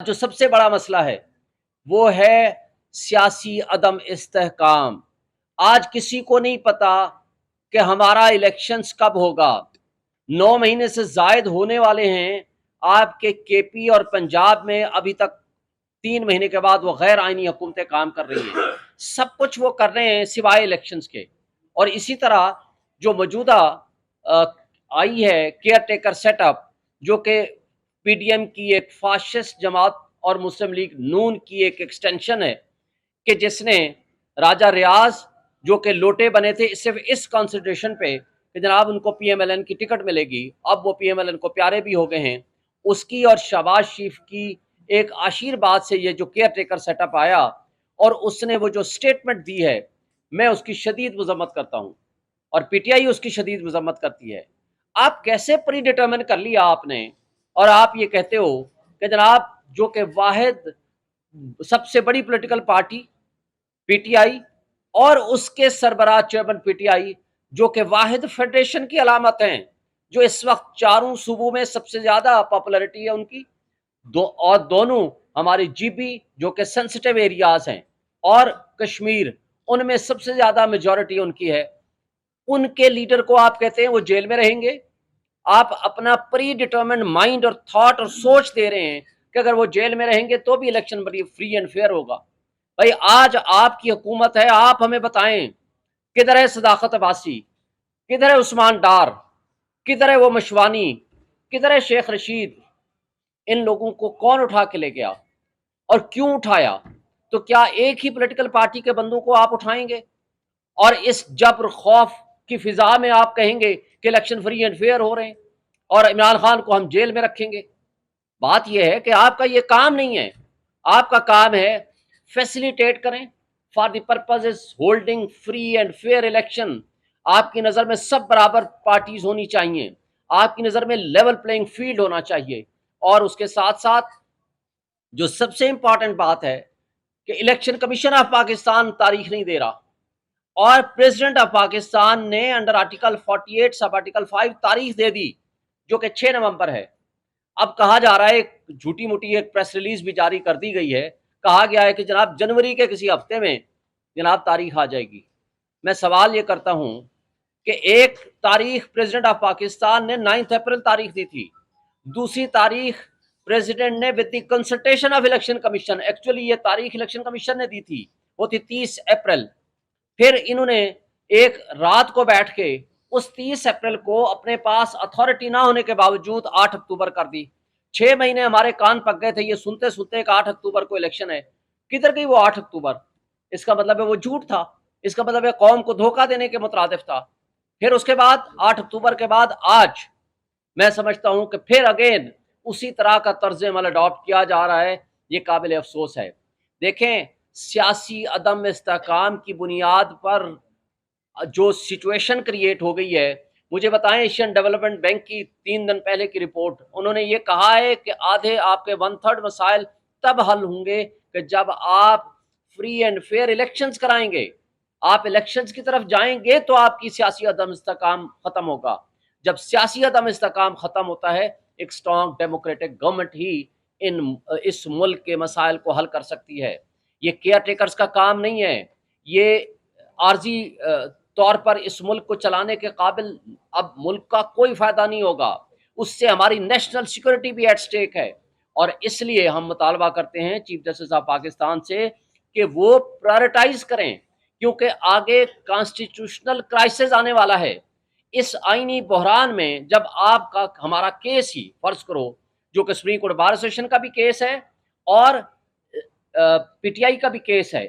जो सबसे बड़ा मसला है वो है सियासी अदम इस्तेहकाम। आज किसी को नहीं पता कि हमारा इलेक्शंस कब होगा। 9 महीने से जायद होने वाले हैं। आपके केपी और पंजाब में अभी तक 3 महीने के बाद वो गैर आइनी हुकूमतें काम कर रही हैं। सब कुछ वो कर रहे हैं सिवाय इलेक्शंस के। और इसी तरह जो मौजूदा आई है केयर टेकर सेटअप, जो कि पीडीएम की एक फाशिस्ट जमात और मुस्लिम लीग नून की एक एक्सटेंशन है, कि जिसने राजा रियाज जो कि लोटे बने थे सिर्फ इस कॉन्सिडरेशन पे कि जनाब उनको पीएमएलएन की टिकट मिलेगी, अब वो पीएमएलएन को प्यारे भी हो गए हैं, उसकी और शहबाज शरीफ की एक आशीर्वाद से ये जो केयर टेकर सेटअप आया और उसने वो जो स्टेटमेंट दी है, मैं उसकी शदीद मजम्मत करता हूँ और पीटीआई उसकी शदीद मजम्मत करती है। आप कैसे प्री डिटर्मिन कर लिया आपने और आप ये कहते हो कि जनाब जो कि वाहिद सबसे बड़ी पॉलिटिकल पार्टी पीटीआई और उसके सरबराह चेयरमैन पीटीआई जो कि वाहिद फेडरेशन की अलामत हैं, जो इस वक्त चारों सूबों में सबसे ज्यादा पॉपुलैरिटी है उनकी, और दोनों हमारी जीबी जो कि सेंसिटिव एरियाज हैं और कश्मीर, उनमें सबसे ज्यादा मेजॉरिटी उनकी है, उनके लीडर को आप कहते हैं वो जेल में रहेंगे। आप अपना प्री डिटर्मिन्ड माइंड और थॉट और सोच दे रहे हैं कि अगर वो जेल में रहेंगे तो भी इलेक्शन बड़ी फ्री एंड फेयर होगा। भाई आज आपकी हुकूमत है, आप हमें बताएं किधर है सदाकत अब्बासी, किधर है उस्मान डार, किधर है वो मशवानी, किधर है शेख रशीद। इन लोगों को कौन उठा के ले गया और क्यों उठाया? तो क्या एक ही पॉलिटिकल पार्टी के बंदों को आप उठाएंगे और इस जबर खौफ की फिजा में आप कहेंगे कि इलेक्शन फ्री एंड फेयर हो रहे हैं और इमरान खान को हम जेल में रखेंगे? बात यह है कि आपका ये काम नहीं है। आपका काम है फैसिलिटेट करें for the purpose is holding free and fair election. आपकी नज़र में सब बराबर पार्टीज होनी चाहिए, आपकी नज़र में लेवल प्लेइंग फील्ड होना चाहिए। और उसके साथ साथ जो सबसे इंपॉर्टेंट बात है कि इलेक्शन कमीशन ऑफ पाकिस्तान तारीख नहीं दे रहा और प्रेसिडेंट ऑफ पाकिस्तान ने अंडर आर्टिकल 48 सब आर्टिकल 5 तारीख दे दी जो कि 6 नवंबर है। अब कहा जा रहा है, एक झूठी मूठी एक प्रेस रिलीज भी जारी कर दी गई है, कहा गया है कि जनाब जनवरी के किसी हफ्ते में जनाब तारीख आ जाएगी। मैं सवाल ये करता हूं कि एक तारीख प्रेसिडेंट ऑफ पाकिस्तान ने 9 अप्रैल तारीख दी थी, दूसरी तारीख प्रेसिडेंट ने with the consultation of election commission, actually ये तारीख इलेक्शन कमीशन ने दी थी, वो थी 30 अप्रैल। फिर इन्होंने एक रात को बैठ के उस 30 अप्रैल को अपने पास अथॉरिटी ना होने के बावजूद 8 अक्टूबर कर दी। 6 महीने हमारे कान पक गए थे ये सुनते सुनते कि 8 अक्टूबर को इलेक्शन है। किधर गई वो 8 अक्टूबर? इसका मतलब है वो झूठ था, इसका मतलब है कौम को धोखा देने के मुतरादिफ था। फिर उसके बाद 8 अक्टूबर के बाद आज मैं समझता हूं कि फिर अगेन उसी तरह का तर्ज अमल अडॉप्ट किया जा रहा है। ये काबिल अफसोस है। देखें, सियासी अदम इस्तेहकाम की बुनियाद पर जो सिचुएशन क्रिएट हो गई है, मुझे बताएं एशियन डेवलपमेंट बैंक की 3 दिन पहले की रिपोर्ट, उन्होंने ये कहा है कि आधे आपके 1/3 मसाइल तब हल होंगे कि जब आप फ्री एंड फेयर इलेक्शंस कराएंगे। आप इलेक्शंस की तरफ जाएंगे तो आपकी सियासी अदम इस्तेहकाम खत्म होगा। जब सियासी अदम इस्तेहकाम खत्म होता है, एक स्ट्रॉन्ग डेमोक्रेटिक गवर्नमेंट ही इस मुल्क के मसाइल को हल कर सकती है। ये केयर टेकर्स का काम नहीं है। ये आर्जी तौर पर इस मुल्क को चलाने के काबिल अब मुल्क का कोई फायदा नहीं होगा। उससे हमारी नेशनल सिक्योरिटी भी एट स्टेक है। और इसलिए हम मुतालबा करते हैं चीफ जस्टिस ऑफ पाकिस्तान से कि वो प्रायोरिटाइज करें, क्योंकि आगे कॉन्स्टिट्यूशनल क्राइसिस आने वाला है। इस आईनी बहरान में जब आपका हमारा केस ही फर्ज करो, जो कि सुप्रीम कोर्ट बार एसोसिएशन का भी केस है और पीटीआई का भी केस है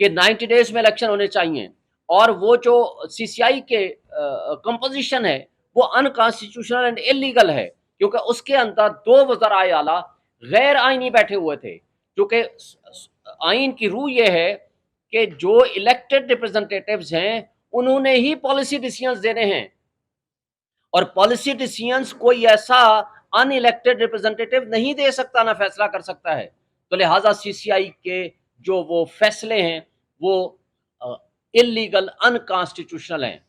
कि 90 डेज में इलेक्शन होने चाहिए, और वो जो सीसीआई के कंपोजिशन है वो अनकॉन्स्टिट्यूशनल एंड इलीगल है, क्योंकि उसके अंदर 2 वज़राए आला गैर आईनी बैठे हुए थे। क्योंकि आइन की रूह ये है कि जो इलेक्टेड रिप्रेजेंटेटिव्स हैं उन्होंने ही पॉलिसी डिसीजंस देने हैं, और पॉलिसी डिसीजंस कोई ऐसा अनइलेक्टेड रिप्रेजेंटेटिव नहीं दे सकता, ना फैसला कर सकता है। तो लिहाजा सीसीआई के जो वो फैसले हैं वो इलीगल अनकॉन्स्टिट्यूशनल हैं।